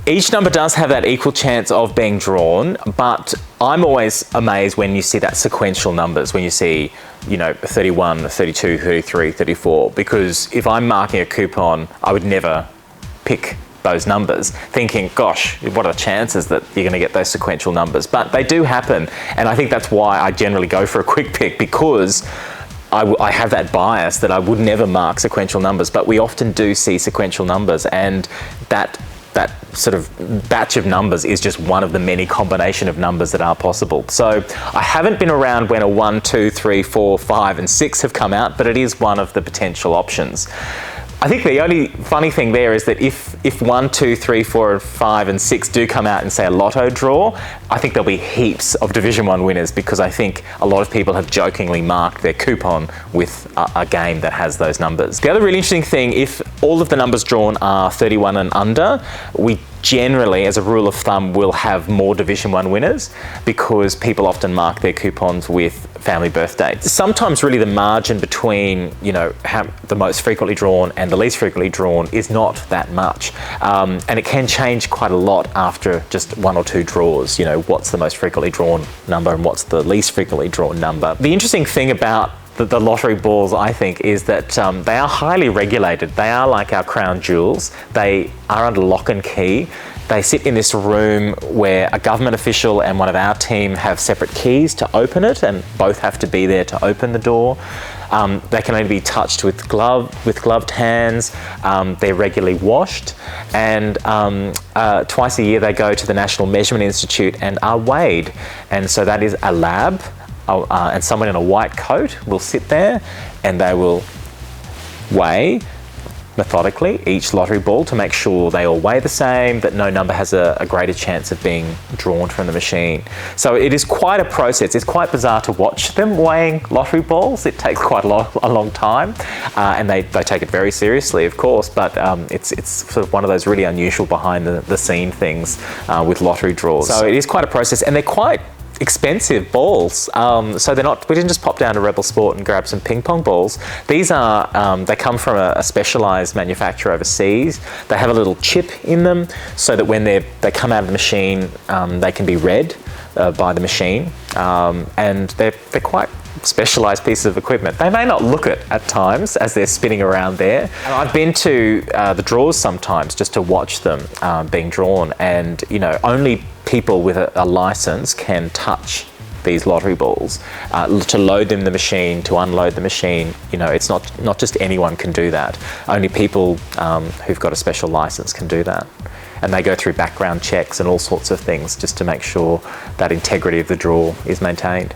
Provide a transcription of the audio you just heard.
Each number does have that equal chance of being drawn, but I'm always amazed when you see that sequential numbers, when you see, 31, 32, 33, 34, because if I'm marking a coupon, I would never pick those numbers, thinking, gosh, what are the chances that you're going to get those sequential numbers? But they do happen, and I think that's why I generally go for a quick pick, because I have that bias that I would never mark sequential numbers, but we often do see sequential numbers, and that sort of batch of numbers is just one of the many combination of numbers that are possible. So I haven't been around when a 1, 2, 3, 4, 5 and 6 have come out, but it is one of the potential options. I think the only funny thing there is that if 1, 2, 3, 4, 5 and 6 do come out in, say, a lotto draw, I think there'll be heaps of Division 1 winners, because I think a lot of people have jokingly marked their coupon with a game that has those numbers. The other really interesting thing, if all of the numbers drawn are 31 and under, we generally, as a rule of thumb, will have more Division 1 winners, because people often mark their coupons with family birthdays. Sometimes really the margin between, the most frequently drawn and the least frequently drawn is not that much. And it can change quite a lot after just 1 or 2 draws. What's the most frequently drawn number and what's the least frequently drawn number. The interesting thing about the lottery balls, I think, is that they are highly regulated. They are like our crown jewels. They are under lock and key. They sit in this room where a government official and one of our team have separate keys to open it, and both have to be there to open the door. They can only be touched with gloved hands. They're regularly washed, and twice a year they go to the National Measurement Institute and are weighed. And so that is a lab, and someone in a white coat will sit there and they will weigh methodically each lottery ball to make sure they all weigh the same, that no number has a greater chance of being drawn from the machine. So it is quite a process. It's quite bizarre to watch them weighing lottery balls. It takes quite a long time, and they take it very seriously, of course, but it's sort of one of those really unusual behind the scene things with lottery draws. So it is quite a process, and they're quite expensive balls. So we didn't just pop down to Rebel Sport and grab some ping pong balls. These are, they come from a specialised manufacturer overseas. They have a little chip in them so that when they come out of the machine, they can be read by the machine. And they're quite specialised pieces of equipment. They may not look it at times as they're spinning around there. And I've been to the draws sometimes just to watch them being drawn, and only people with a licence can touch these lottery balls to load them in the machine, to unload the machine. It's not just anyone can do that. Only people who've got a special licence can do that. And they go through background checks and all sorts of things just to make sure that integrity of the draw is maintained.